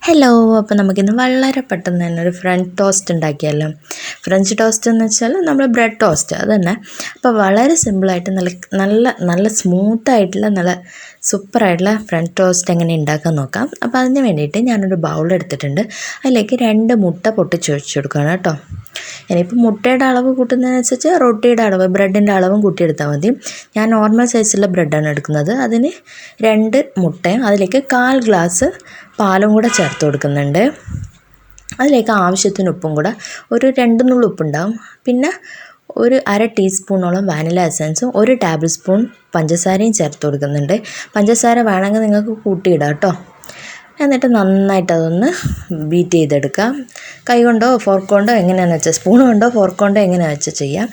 Hello, അപ്പോൾ നമുക്കിന്ന് വളരെ പെട്ടെന്ന് തന്നെ ഒരു ഫ്രഞ്ച് ടോസ്റ്റ് ഉണ്ടാക്കിയല്ലോ. ഫ്രഞ്ച് ടോസ്റ്റ് എന്ന് വെച്ചാൽ നമ്മൾ ബ്രെഡ് ടോസ്റ്റ് അത് തന്നെ. അപ്പോൾ വളരെ സിമ്പിളായിട്ട് നല്ല നല്ല നല്ല സ്മൂത്തായിട്ടുള്ള നല്ല സൂപ്പറായിട്ടുള്ള ഫ്രഞ്ച് ടോസ്റ്റ് എങ്ങനെ ഉണ്ടാക്കാൻ നോക്കാം. അപ്പോൾ അതിന് വേണ്ടിയിട്ട് ഞാനൊരു ബൗൾ എടുത്തിട്ടുണ്ട്. അതിലേക്ക് 2 മുട്ട പൊട്ടിച്ചൊഴിച്ച് കൊടുക്കുകയാണ് കേട്ടോ. ഇനിയിപ്പോൾ മുട്ടയുടെ അളവ് കൂട്ടുന്നതിനനുസരിച്ച് റൊട്ടിയുടെ അളവ് ബ്രെഡിൻ്റെ അളവും കൂട്ടിയെടുത്താൽ മതി. ഞാൻ നോർമൽ സൈസുള്ള ബ്രെഡാണ് എടുക്കുന്നത്. അതിന് 2 മുട്ടയും അതിലേക്ക് 1/4 ഗ്ലാസ് പാലും കൂടെ ചേർത്ത് കൊടുക്കുന്നുണ്ട്. അതിലേക്ക് ആവശ്യത്തിന് ഉപ്പും കൂടെ ഒരു 2 നുള്ളി ഉപ്പുണ്ടാവും. പിന്നെ ഒരു 1/2 ടീസ്പൂണോളം വാനില എസൻസും 1 ടേബിൾ സ്പൂൺ പഞ്ചസാരയും ചേർത്ത് കൊടുക്കുന്നുണ്ട്. പഞ്ചസാര വേണമെങ്കിൽ നിങ്ങൾക്ക് കൂട്ടിയിടാം കേട്ടോ. എന്നിട്ട് നന്നായിട്ട് അതൊന്ന് ബീറ്റ് ചെയ്തെടുക്കാം. കൈ കൊണ്ടോ ഫോർക്ക് കൊണ്ടോ എങ്ങനെയാണെന്ന് വെച്ചാൽ സ്പൂൺ കൊണ്ടോ ഫോർക്ക് കൊണ്ടോ എങ്ങനെയാണെന്ന് വെച്ചാൽ ചെയ്യാം.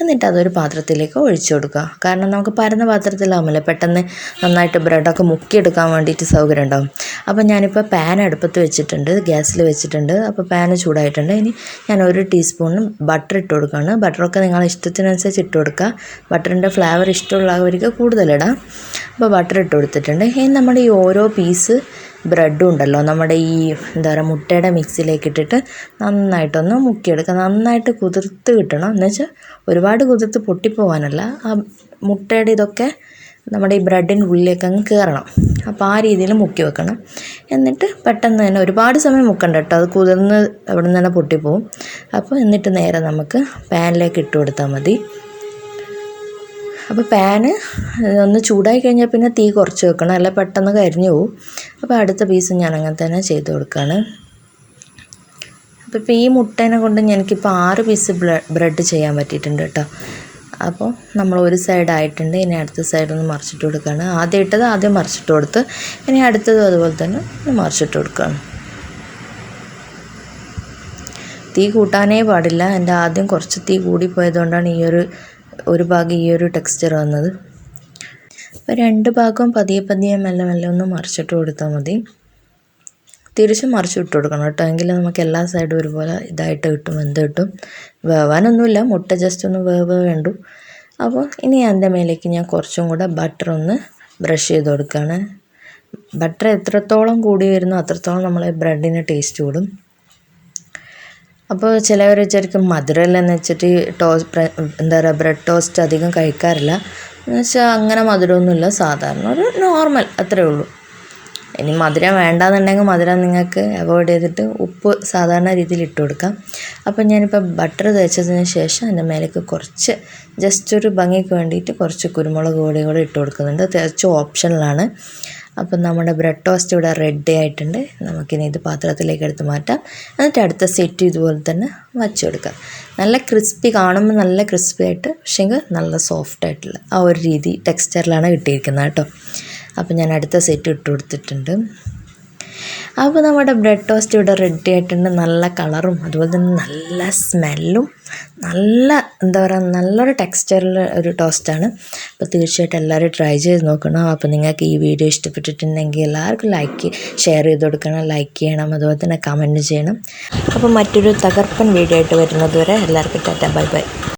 എന്നിട്ട് അതൊരു പാത്രത്തിലേക്ക് ഒഴിച്ചു കൊടുക്കുക. കാരണം നമുക്ക് പരന്ന പാത്രത്തിലാവുമല്ലോ പെട്ടെന്ന് നന്നായിട്ട് ബ്രെഡൊക്കെ മുക്കിയെടുക്കാൻ വേണ്ടിയിട്ട് സൗകര്യം ഉണ്ടാവും. അപ്പോൾ ഞാനിപ്പോൾ പാൻ അടുപ്പത്ത് വെച്ചിട്ടുണ്ട്, ഗ്യാസിൽ വെച്ചിട്ടുണ്ട്. അപ്പോൾ പാന് ചൂടായിട്ടുണ്ട്. ഇനി ഞാൻ 1 ടീസ്പൂൺ ബട്ടർ ഇട്ട് കൊടുക്കുകയാണ്. ബട്ടറൊക്കെ നിങ്ങളുടെ ഇഷ്ടത്തിനനുസരിച്ച് ഇട്ട് കൊടുക്കുക. ബട്ടറിൻ്റെ ഫ്ലേവർ ഇഷ്ടമുള്ളവർക്ക് കൂടുതലിടാം. അപ്പോൾ ബട്ടർ ഇട്ട് കൊടുത്തിട്ടുണ്ട്. ഇനി നമ്മുടെ ഈ ഓരോ പീസ് ബ്രെഡും ഉണ്ടല്ലോ നമ്മുടെ ഈ എന്താ പറയുക മുട്ടയുടെ മിക്സിയിലേക്ക് ഇട്ടിട്ട് നന്നായിട്ടൊന്ന് മുക്കിയെടുക്കുക. നന്നായിട്ട് കുതിർത്ത് കിട്ടണം. എന്നുവെച്ചാൽ ഒരുപാട് കുതിർത്ത് പൊട്ടിപ്പോവാനല്ല, ആ മുട്ടയുടെ ഇതൊക്കെ നമ്മുടെ ഈ ബ്രെഡിൻ്റെ ഉള്ളിലേക്ക് അങ്ങ് കയറണം. അപ്പോൾ ആ രീതിയിൽ മുക്കി വെക്കണം. എന്നിട്ട് പെട്ടെന്ന് തന്നെ ഒരുപാട് സമയം മുക്കണ്ട കേട്ടോ, അത് കുതിർന്ന് അവിടെ നിന്ന് തന്നെ പൊട്ടിപ്പോവും. അപ്പോൾ എന്നിട്ട് നേരെ നമുക്ക് പാനിലേക്ക് ഇട്ട് കൊടുത്താൽ മതി. അപ്പോൾ പാന് ഒന്ന് ചൂടായി കഴിഞ്ഞാൽ പിന്നെ തീ കുറച്ച് വെക്കണം, അല്ല പെട്ടെന്ന് കരിഞ്ഞു പോവും. അപ്പോൾ അടുത്ത പീസ് ഞാൻ അങ്ങനെ തന്നെ ചെയ്ത് കൊടുക്കുകയാണ്. അപ്പോൾ ഈ മുട്ടേനെ കൊണ്ട് എനിക്കിപ്പോൾ 6 പീസ് ബ്രെഡ് ചെയ്യാൻ പറ്റിയിട്ടുണ്ട് കേട്ടോ. അപ്പോൾ നമ്മൾ ഒരു സൈഡായിട്ടുണ്ട്. ഇനി അടുത്ത സൈഡൊന്ന് മറിച്ചിട്ട് കൊടുക്കുകയാണ്. ആദ്യം ഇട്ടത് ആദ്യം മറിച്ചിട്ട് കൊടുത്ത് ഇനി അടുത്തതും അതുപോലെ തന്നെ മറിച്ചിട്ട് കൊടുക്കുകയാണ്. തീ കൂട്ടാനേ പാടില്ല. എൻ്റെ ആദ്യം കുറച്ച് തീ കൂടിപ്പോയതുകൊണ്ടാണ് ഒരു ഭാഗം ഈ ഒരു ടെക്സ്ചർ വന്നത്. അപ്പോൾ 2 ഭാഗവും പതിയെ പതിയെ മെല്ലെ മെല്ലെ ഒന്ന് മറിച്ചിട്ട് കൊടുത്താൽ മതി. തിരിച്ച് മറിച്ചിട്ട് കൊടുക്കണം കേട്ടോ, എങ്കിൽ നമുക്ക് എല്ലാ സൈഡും ഒരുപോലെ ഇതായിട്ട് കിട്ടും, വെന്ത് കിട്ടും. വേവാനൊന്നുമില്ല, മുട്ട ജസ്റ്റ് ഒന്ന് വേവ് വേണ്ടു. അപ്പോൾ ഇനി അതിൻ്റെ മേലേക്ക് ഞാൻ കുറച്ചും കൂടെ ബട്ടർ ഒന്ന് ബ്രഷ് ചെയ്ത് കൊടുക്കുകയാണ്. ബട്ടർ എത്രത്തോളം കൂടി വരുന്നോ അത്രത്തോളം നമ്മളെ ബ്രെഡിന് ടേസ്റ്റ് കൂടും. അപ്പോൾ ചിലവർ വിചാരിക്കും മധുരമില്ലെന്ന് വെച്ചിട്ട് എന്താ പറയുക ബ്രെഡ് ടോസ്റ്റ് അധികം കഴിക്കാറില്ല. എന്ന് വെച്ചാൽ അങ്ങനെ മധുരമൊന്നുമില്ല, സാധാരണ ഒരു നോർമൽ അത്രയേ ഉള്ളൂ. ഇനി മധുരം വേണ്ടാന്നുണ്ടെങ്കിൽ മധുരം നിങ്ങൾക്ക് അവോയ്ഡ് ചെയ്തിട്ട് ഉപ്പ് സാധാരണ രീതിയിൽ ഇട്ട് കൊടുക്കാം. അപ്പോൾ ഞാനിപ്പോൾ ബട്ടർ തേച്ചതിന് ശേഷം അതിൻ്റെ മേലേക്ക് കുറച്ച് ജസ്റ്റ് ഒരു ഭംഗിക്ക് വേണ്ടിയിട്ട് കുറച്ച് കുരുമുളക് പൊടിയും കൂടെ ഇട്ട് കൊടുക്കുന്നുണ്ട്. തികച്ചും ഓപ്ഷണലാണ്. അപ്പം നമ്മുടെ ബ്രെഡ് ടോസ്റ്റ് ഇവിടെ റെഡി ആയിട്ടുണ്ട്. നമുക്കിനി ഇത് പാത്രത്തിലേക്ക് എടുത്ത് മാറ്റാം. എന്നിട്ട് അടുത്ത സെറ്റ് ഇതുപോലെ തന്നെ വച്ചെടുക്കാം. നല്ല ക്രിസ്പി, കാണുമ്പോൾ നല്ല ക്രിസ്പി ആയിട്ട്, പക്ഷേങ്കിൽ നല്ല സോഫ്റ്റ് ആയിട്ടുള്ള ആ ഒരു രീതി ടെക്സ്ചറിലാണ് കിട്ടിയിരിക്കുന്നത് കേട്ടോ. അപ്പോൾ ഞാൻ അടുത്ത സെറ്റ് ഇട്ട് കൊടുത്തിട്ടുണ്ട്. അപ്പോൾ നമ്മുടെ ബ്രെഡ് ടോസ്റ്റ് ഇവിടെ റെഡി ആയിട്ടുണ്ട്. നല്ല കളറും അതുപോലെ തന്നെ നല്ല സ്മെല്ലും നല്ല എന്താ പറയുക നല്ലൊരു ടെക്സ്ചറിൽ ഒരു ടോസ്റ്റാണ്. അപ്പോൾ തീർച്ചയായിട്ടും എല്ലാവരും ട്രൈ ചെയ്ത് നോക്കണം. അപ്പോൾ നിങ്ങൾക്ക് ഈ വീഡിയോ ഇഷ്ടപ്പെട്ടിട്ടുണ്ടെങ്കിൽ എല്ലാവർക്കും ഷെയർ ചെയ്ത് കൊടുക്കണം, ലൈക്ക് ചെയ്യണം, അതുപോലെ തന്നെ കമൻറ്റ് ചെയ്യണം. അപ്പോൾ മറ്റൊരു തകർപ്പൻ വീഡിയോ ആയിട്ട് വരുന്നത് വരെ എല്ലാവർക്കും ടാറ്റ ബൈ ബൈ.